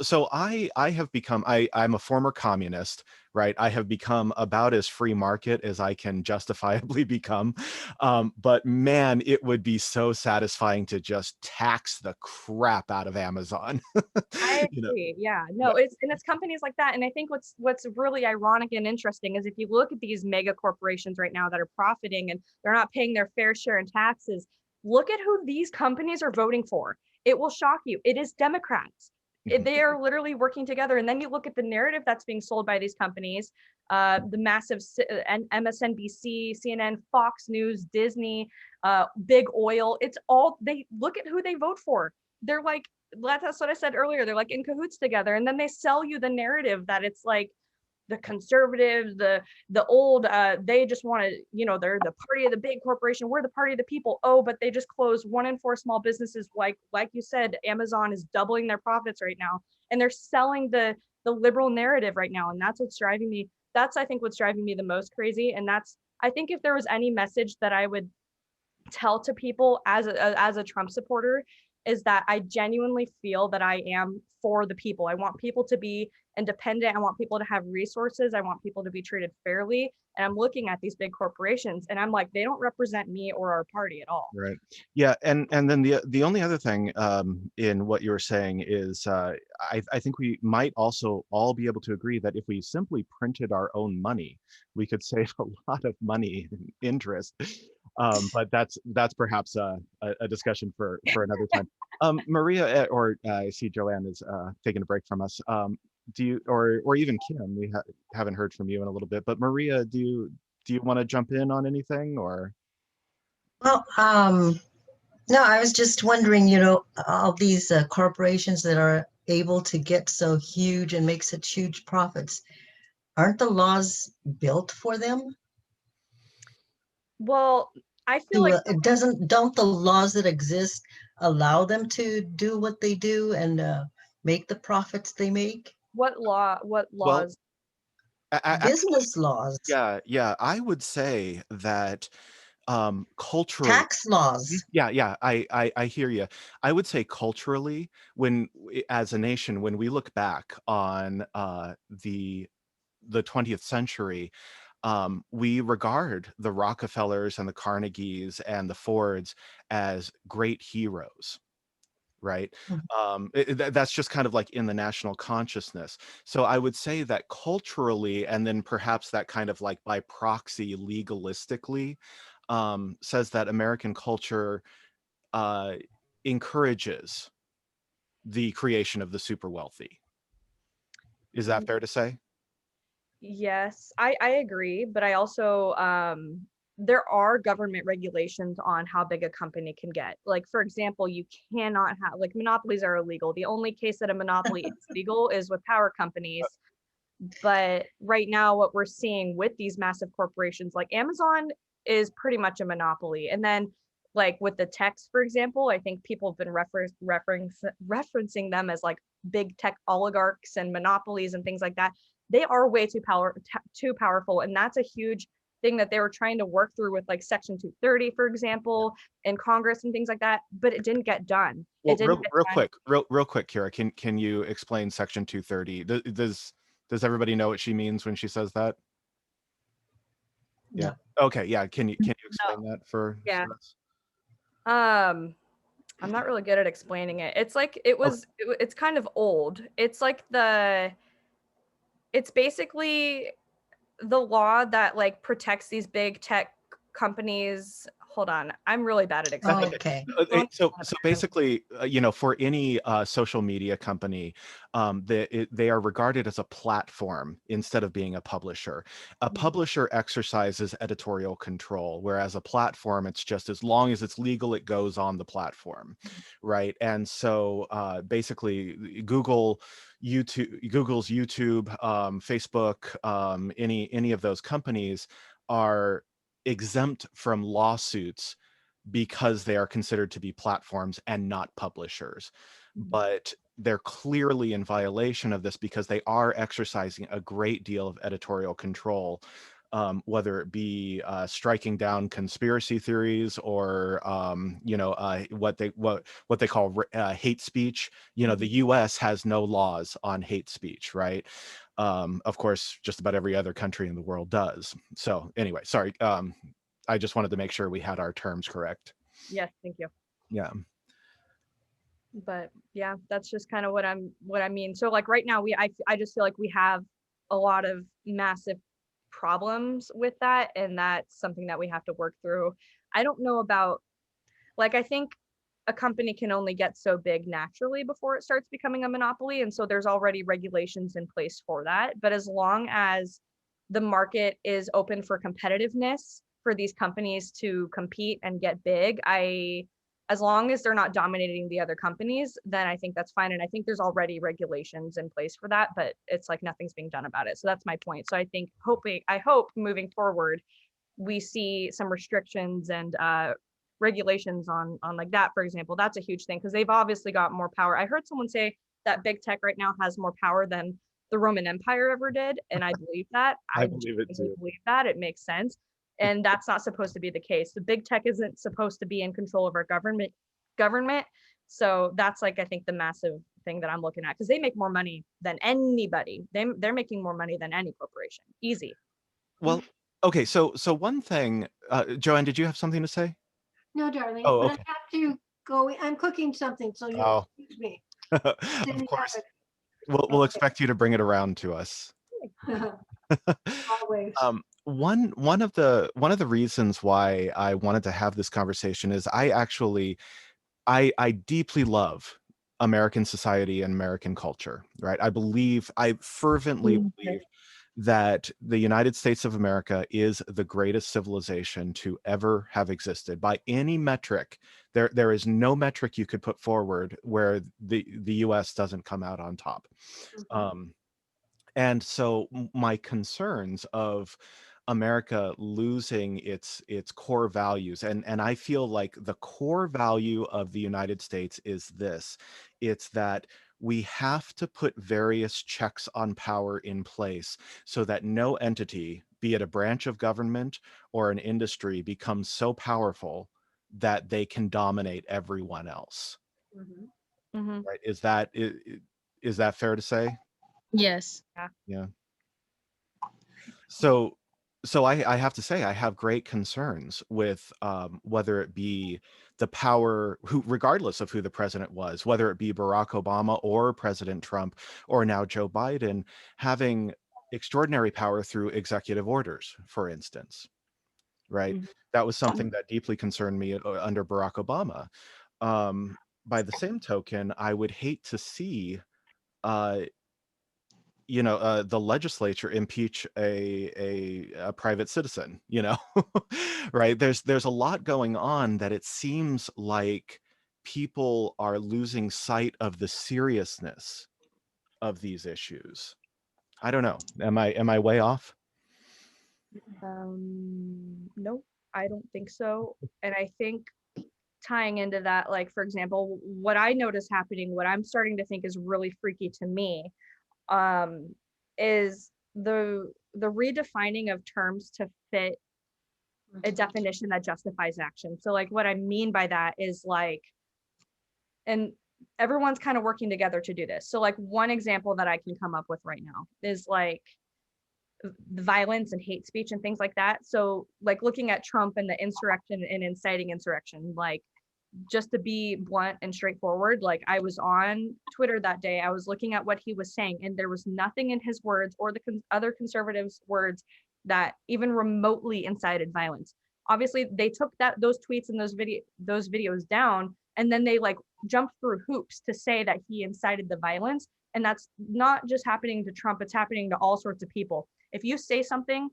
So I have become, I'm a former communist, right? I have become about as free market as I can justifiably become. But man, it would be so satisfying to just tax the crap out of Amazon. I agree. Yeah, no, it's companies like that. And I think what's really ironic and interesting is if you look at these mega corporations right now that are profiting and they're not paying their fair share in taxes, look at who these companies are voting for. It will shock you. It is Democrats. They are literally working together. And then you look at the narrative that's being sold by these companies, the massive MSNBC, CNN, Fox News, Disney, big oil. It's all, they look at who they vote for. They're like that's what I said earlier. They're like in cahoots together, and then they sell you the narrative that it's like the conservatives, the old, they just want to, they're the party of the big corporation. We're the party of the people. Oh, but they just closed 1 in 4 small businesses. Like you said, Amazon is doubling their profits right now, and they're selling the liberal narrative right now, and that's what's driving me. That's I think what's driving me the most crazy, and that's I think if there was any message that I would tell to people as a Trump supporter is that I genuinely feel that I am for the people. I want people to be independent. I want people to have resources. I want people to be treated fairly. And I'm looking at these big corporations and I'm like, they don't represent me or our party at all. Right. Yeah, and then the only other thing in what you were saying is I think we might also all be able to agree that if we simply printed our own money, we could save a lot of money in interest. But that's perhaps a discussion for another time. Maria, or I see Joanne is taking a break from us. Do you, or even Kim, we haven't heard from you in a little bit, but Maria, do you want to jump in on anything or? Well, no, I was just wondering, all these corporations that are able to get so huge and make such huge profits, aren't the laws built for them? Well, I feel like Don't the laws that exist allow them to do what they do and make the profits they make? what Well, laws? actually, Business laws, yeah, I would say that culturally, tax laws. yeah, I hear you. I would say culturally, as a nation, when we look back on the 20th century, we regard the Rockefellers and the Carnegies and the Fords as great heroes, right? Mhm. That's just kind of like in the national consciousness. So I would say that culturally, and then perhaps that kind of like by proxy legalistically, says that American culture uh, encourages the creation of the super wealthy. Is that fair to say? Yes, I agree, but I also there are government regulations on how big a company can get. Like for example, you cannot have like monopolies are illegal. The only case that a monopoly is legal is with power companies. But right now what we're seeing with these massive corporations like Amazon is pretty much a monopoly. And then like with the techs, for example, I think people have been referencing them as like big tech oligarchs and monopolies and things like that. They are way too powerful, and that's a huge thing that they were trying to work through with like Section 230, for example, in Congress and things like that. But it didn't get done. Well, It didn't get done. real quick, Kira, can you explain Section 230? Does everybody know what she means when she says that? Yeah. No. Okay. Yeah. Can you No. explain that for Yeah. us? I'm not really good at explaining it. It's like it's kind of old. It's basically the law that like protects these big tech companies. Hold on. I'm really bad at That's explaining. okay. Okay. So basically, for any social media company, they are regarded as a platform instead of being a publisher. A publisher exercises editorial control, whereas a platform, it's just as long as it's legal, it goes on the platform, right? And so basically, Google's YouTube, Facebook, any of those companies are exempt from lawsuits because they are considered to be platforms and not publishers. But they're clearly in violation of this because they are exercising a great deal of editorial control, whether it be striking down conspiracy theories or what they call hate speech. The U.S. has no laws on hate speech, right? Of course, just about every other country in the world does. So anyway, sorry. I just wanted to make sure we had our terms correct. Yes, thank you. Yeah. But yeah, that's just kind of what I mean. So like right now I just feel like we have a lot of massive problems with that, and that's something that we have to work through. I don't know about like I think a company can only get so big naturally before it starts becoming a monopoly, and so there's already regulations in place for that. But as long as the market is open for competitiveness for these companies to compete and get big, as long as they're not dominating the other companies, then I think that's fine. And I think there's already regulations in place for that, but it's like nothing's being done about it. So that's my point. So I hope moving forward, we see some restrictions and regulations on like that, for example. That's a huge thing because they've obviously got more power. I heard someone say that big tech right now has more power than the Roman Empire ever did, and I believe that. I believe it genuinely too. believe that. It makes sense. And that's not supposed to be the case. The big tech isn't supposed to be in control of our government. So that's like I think the massive thing that I'm looking at because they make more money than anybody. They're making more money than any corporation. Easy. Well, okay, so one thing, Joanne, did you have something to say? No, darling, Oh, but I okay. have to go. I'm cooking something, so you'll Oh, excuse me. of Then you course. have We'll expect you to bring it around to us. it. Always. One of the reasons why I wanted to have this conversation is I deeply love American society and American culture, right? I fervently believe that the United States of America is the greatest civilization to ever have existed by any metric. There is no metric you could put forward where the US doesn't come out on top. Mhm. And so my concerns of America losing its core values, and I feel like the core value of the United States is this: it's that we have to put various checks on power in place so that no entity, be it a branch of government or an industry, becomes so powerful that they can dominate everyone else. Mhm. Mhm. Right? Is that fair to say? Yes. Yeah. So I have to say I have great concerns with whether it be the power, who regardless of who the president was, whether it be Barack Obama or President Trump or now Joe Biden, having extraordinary power through executive orders, for instance, right? Mhm. That was something that deeply concerned me under Barack Obama. By the same token, I would hate to see uh, the legislature impeach a private citizen, right? There's a lot going on that it seems like people are losing sight of the seriousness of these issues. I don't know. Am I way off? Nope, I don't think so. And I think tying into that, like for example, what I notice happening, what I'm starting to think is really freaky to me, um, is the redefining of terms to fit a definition that justifies action. So like what I mean by that is like, and everyone's kind of working together to do this. So like one example that I can come up with right now is like the violence and hate speech and things like that. So like looking at Trump and the insurrection and inciting insurrection, like just to be blunt and straightforward, like I was on Twitter that day, I was looking at what he was saying, and there was nothing in his words or the other conservatives' words that even remotely incited violence. Obviously, they took those tweets and those videos down, and then they like jumped through hoops to say that he incited the violence. And that's not just happening to Trump; it's happening to all sorts of people. If you say something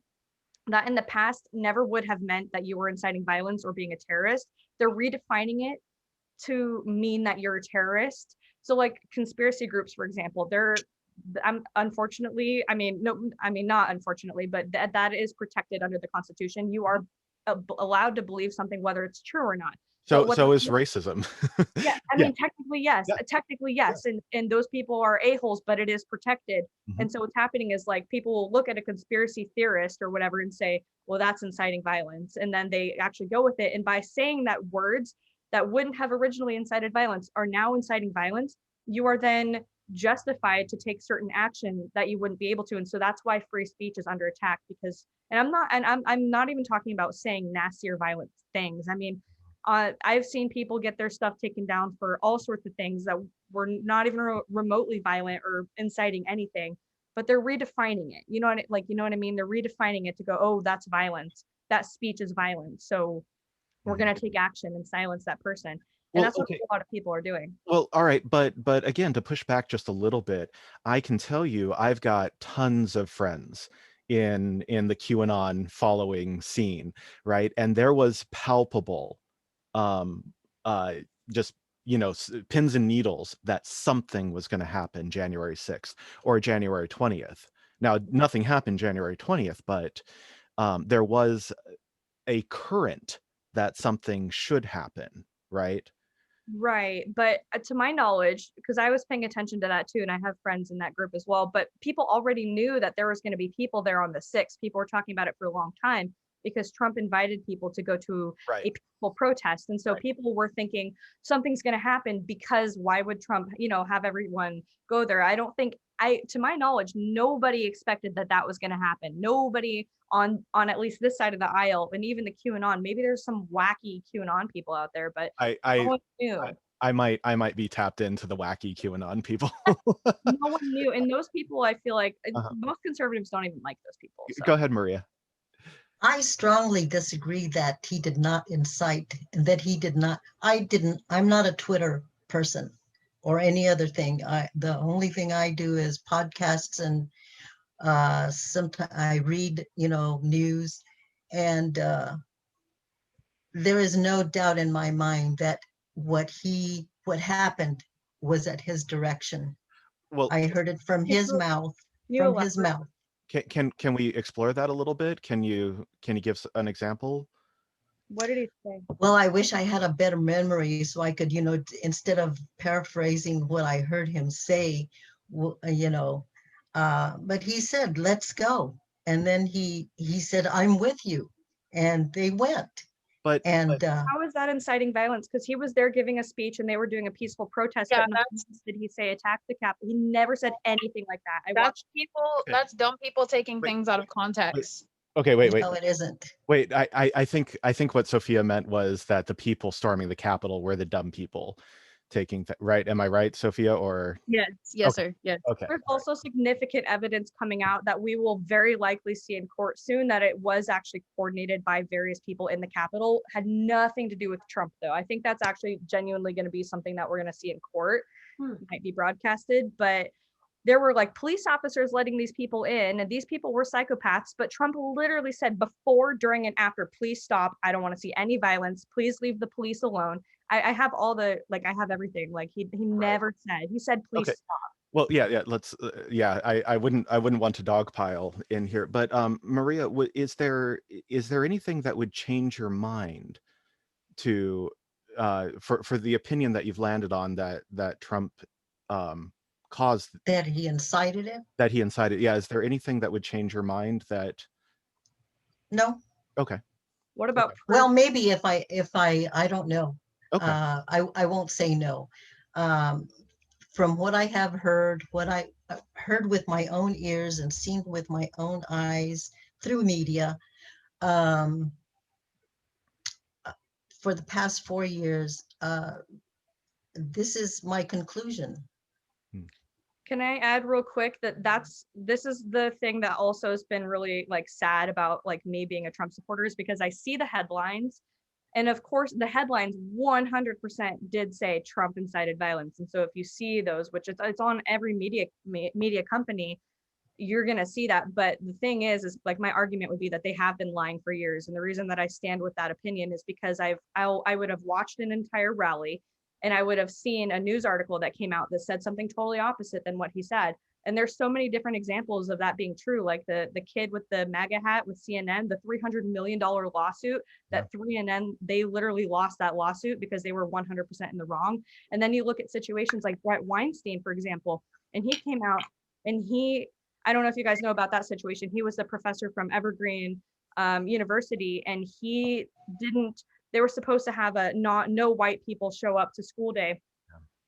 that in the past never would have meant that you were inciting violence or being a terrorist, they're redefining it to mean that you're a terrorist. So like conspiracy groups, for example, I'm unfortunately, I mean, no, I mean, not unfortunately, but that is protected under the Constitution. You are allowed to believe something, whether it's true or not. But So is racism. yeah, I Yeah. mean, technically, yes. Yeah. Technically, yes. And those people are a-holes, but it is protected. Mhm. And so what's happening is like people will look at a conspiracy theorist or whatever and say, well, that's inciting violence. And then they actually go with it. And by saying that words that wouldn't have originally incited violence are now inciting violence, you are then justified to take certain action that you wouldn't be able to. And so that's why free speech is under attack because, and I'm not even talking about saying nasty or violent things. I mean, I've seen people get their stuff taken down for all sorts of things that were not even remotely violent or inciting anything, but they're redefining it. You know what I mean? They're redefining it to go, oh, that's violence. That speech is violence. So we're going to take action and silence that person. And Well, that's what okay. a lot of people are doing. Well, all right, but again, to push back just a little bit, I can tell you I've got tons of friends in the QAnon following scene, right? And there was palpable um just pins and needles that something was going to happen January 6th or January 20th. Now, nothing happened January 20th, but there was a current that something should happen, right? Right. But to my knowledge, because I was paying attention to that too, and I have friends in that group as well, but people already knew that there was going to be people there on the 6th. People were talking about it for a long time because Trump invited people to go to Right. a peaceful protest. And so Right. people were thinking something's going to happen, because why would Trump, have everyone go there? I don't think, to my knowledge, nobody expected that was going to happen. Nobody on at least this side of the aisle, and even the QAnon, maybe there's some wacky QAnon people out there, but no I one knew. I might be tapped into the wacky QAnon people. No one knew. And those people, I feel like Uh-huh. most conservatives don't even like those people. So. Go ahead, Maria. I strongly disagree that he did not incite, and that he did not. I'm not a Twitter person or any other thing. The only thing I do is podcasts, and sometimes I read, news, and there is no doubt in my mind that what happened was at his direction. Well, I heard it from his mouth. From his mouth. Can we explore that a little bit? Can you give an example? What did he say? Well, I wish I had a better memory so I could, instead of paraphrasing what I heard him say, but he said, let's go. And then he said, I'm with you. And they went. But how is that inciting violence? Because he was there giving a speech and they were doing a peaceful protest. Yeah, but did he say attack the Capitol? He never said anything like that. That's dumb people taking things out of context. Okay, wait. No, it isn't. Wait, I think what Sophia meant was that the people storming the Capitol were the dumb people taking right? Am I right, Sophia? Or yes, okay. sir. Yes. Okay. There's also significant evidence coming out that we will very likely see in court soon that it was actually coordinated by various people in the Capitol. Had nothing to do with Trump, though. I think that's actually genuinely going to be something that we're going to see in court. Might be broadcasted, but there were like police officers letting these people in, and these people were psychopaths, but Trump literally said before, during, and after, please stop. I don't want to see any violence. Please leave the police alone. I have all the, I have everything. Like he never said, he said, please stop. Well, yeah, let's, I wouldn't want to dogpile in here, but Maria, is there anything that would change your mind to, for the opinion that you've landed on that Trump caused, that he incited it? That he incited, yeah. Is there anything that would change your mind that? No. Okay. What about? Well, maybe if I don't know. Okay. I won't say no. From what I have heard, what I heard with my own ears and seen with my own eyes through media, for the past 4 years, this is my conclusion. Can I add real quick that this is the thing that also has been really sad about me being a Trump supporter, is because I see the headlines, and of course the headlines 100% did say Trump incited violence. And so if you see those, which it's on every media company, you're going to see that. But the thing is my argument would be that they have been lying for years. And the reason that I stand with that opinion is because I would have watched an entire rally, and I would have seen a news article that came out that said something totally opposite than what he said. And there's so many different examples of that being true, like the kid with the MAGA hat with CNN, the $300 million lawsuit that 3NN, they literally lost that lawsuit because they were 100% in the wrong. And then you look at situations like Brett Weinstein, for example, and he came out and I don't know if you guys know about that situation. He was a professor from Evergreen University, and they were supposed to have no white people show up to school day.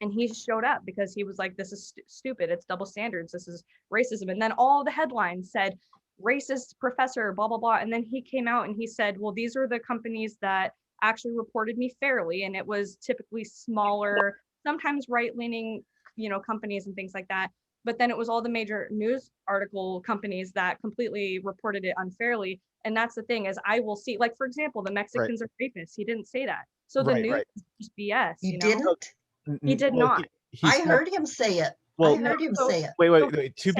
And he showed up because he was like, this is stupid. It's double standards. This is racism. And then all the headlines said, racist professor, blah, blah, blah. And then he came out and he said, well, these are the companies that actually reported me fairly. And it was typically smaller, sometimes right-leaning, companies and things like that. But then it was all the major news article companies that completely reported it unfairly. And that's the thing, is I will see, for example, the Mexicans are rapists. He didn't say that. So the news is just BS. He didn't? He did not. I heard him say it. Well, I heard him say it. Wait. To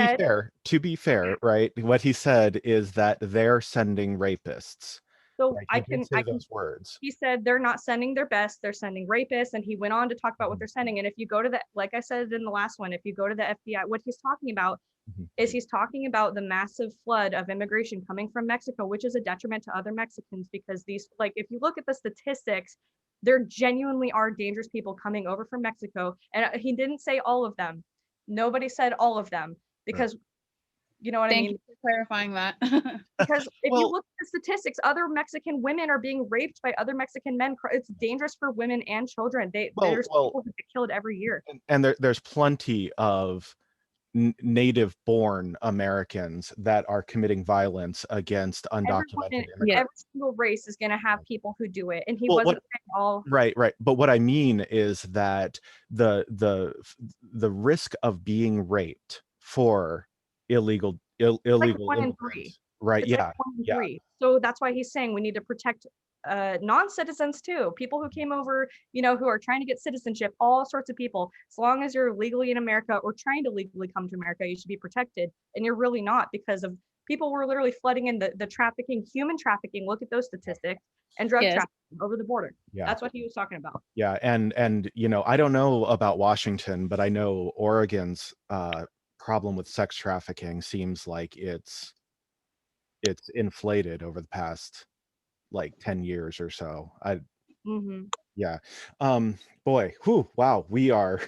be fair, right? What he said is that they're sending rapists. So Right, I he did can, say those words. he said they're not sending their best, they're sending rapists, and he went on to talk about what they're sending. And if you go to the, like I said in the last one, if you go to the FBI, what he's talking about is he's talking about the massive flood of immigration coming from Mexico, which is a detriment to other Mexicans, because these, like, if you look at the statistics, there genuinely are dangerous people coming over from Mexico. And he didn't say all of them. Nobody said all of them, because you know what I Thank mean? you for clarifying that. Because if you Well, look at the statistics, other Mexican women are being raped by other Mexican men. It's dangerous for women and children. There's well, people who get killed every year. and there's plenty of native-born Americans that are committing violence against undocumented Yeah. immigrants. Every single race is going to have people who do it, and he Well, wasn't saying all. right. But what I mean is that the risk of being raped for illegal Like illegal 1 in 3. immigrants, right? It's like Yeah, 1 in yeah. 3. So that's why he's saying we need to protect non-citizens too, people who came over, who are trying to get citizenship, all sorts of people. As long as you're legally in America or trying to legally come to America, you should be protected. And you're really not, because of people were literally flooding in the trafficking, human trafficking. Look at those statistics, and drug Yes. trafficking over the border. Yeah. That's what he was talking about. Yeah, and I don't know about Washington, but I know Oregon's problem with sex trafficking seems like it's inflated over the past like 10 years or so. Yeah. Boy, whew, wow, we are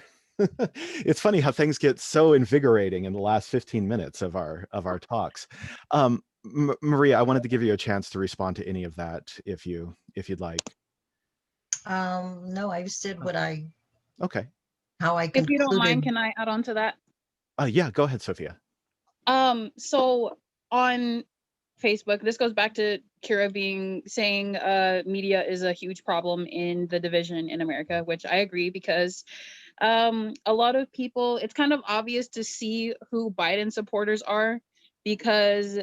it's funny how things get so invigorating in the last 15 minutes of our talks. Maria, I wanted to give you a chance to respond to any of that if you'd like. No, I've said what Okay. how I If you don't mind, concluded. can I add on to that? Yeah, go ahead, Sophia. So on Facebook, this goes back to Kira saying media is a huge problem in the division in America, which I agree, because a lot of people, it's kind of obvious to see who Biden supporters are, because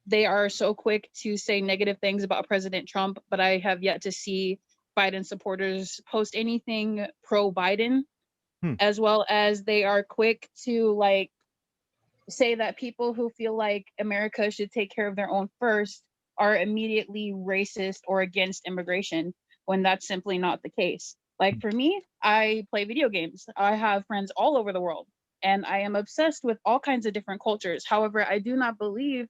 they are so quick to say negative things about President Trump, but I have yet to see Biden supporters post anything pro Biden, as well as they are quick to like say that people who feel like America should take care of their own first are immediately racist or against immigration, when that's simply not the case. Like for me, I play video games. I have friends all over the world, and I am obsessed with all kinds of different cultures. However, I do not believe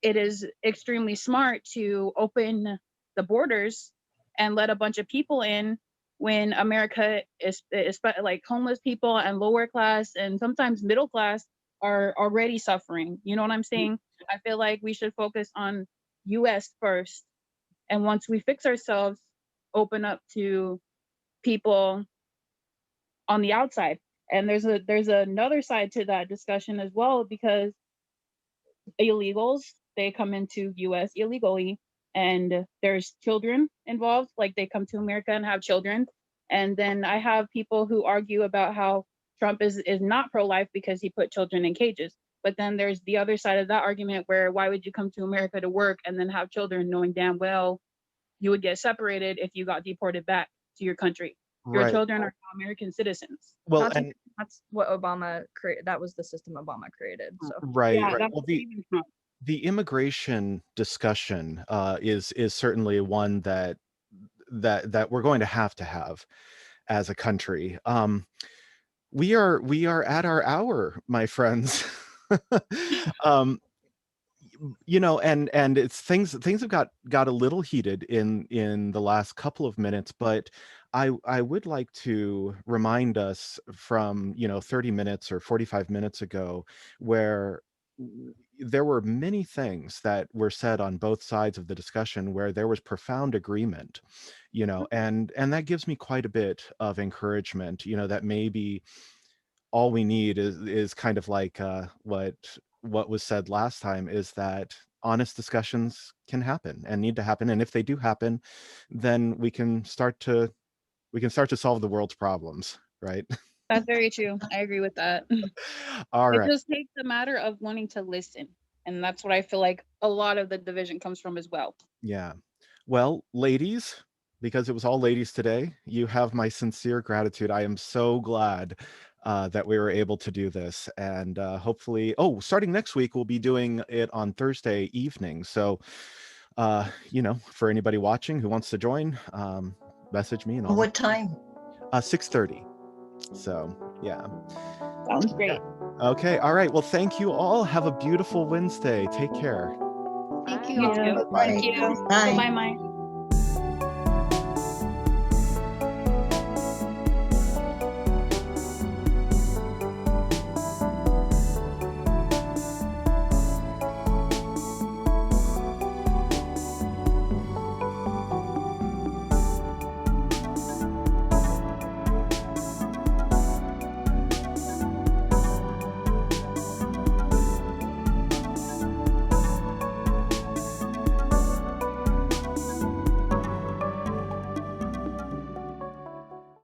it is extremely smart to open the borders and let a bunch of people in when America is like homeless people and lower class and sometimes middle class are already suffering. You know what I'm saying? I feel like we should focus on US first. And once we fix ourselves, open up to people on the outside. And there's another side to that discussion as well, because illegals, they come into US illegally, and there's children involved, like they come to America and have children. And then I have people who argue about how Trump is not pro-life because he put children in cages. But then there's the other side of that argument, where why would you come to America to work and then have children, knowing damn well you would get separated if you got deported back to your country? Your Right. children are American citizens. Well, That's, and that's what Obama created. That was the system Obama created. So right, Yeah, right. that's Well, even Trump. the immigration discussion is certainly one that we're going to have as a country. We are at our hour, my friends. um, and it's things have got a little heated in the last couple of minutes, but I would like to remind us from 30 minutes or 45 minutes ago, where there were many things that were said on both sides of the discussion where there was profound agreement, and that gives me quite a bit of encouragement, that maybe all we need is kind of like what was said last time, is that honest discussions can happen and need to happen, and if they do happen, then we can start to solve the world's problems, right? That's very true. I agree with that. All It right. just takes a matter of wanting to listen. And that's what I feel like a lot of the division comes from as well. Yeah. Well, ladies, because it was all ladies today, you have my sincere gratitude. I am so glad that we were able to do this. And hopefully, starting next week, we'll be doing it on Thursday evening. So For anybody watching who wants to join, message me and I'll What time? 6:30. So yeah. Sounds great. Okay. All right. Well, thank you all. Have a beautiful Wednesday. Take care. Thank Bye. you You all. too. Bye. Thank you. Bye. Bye, Mike.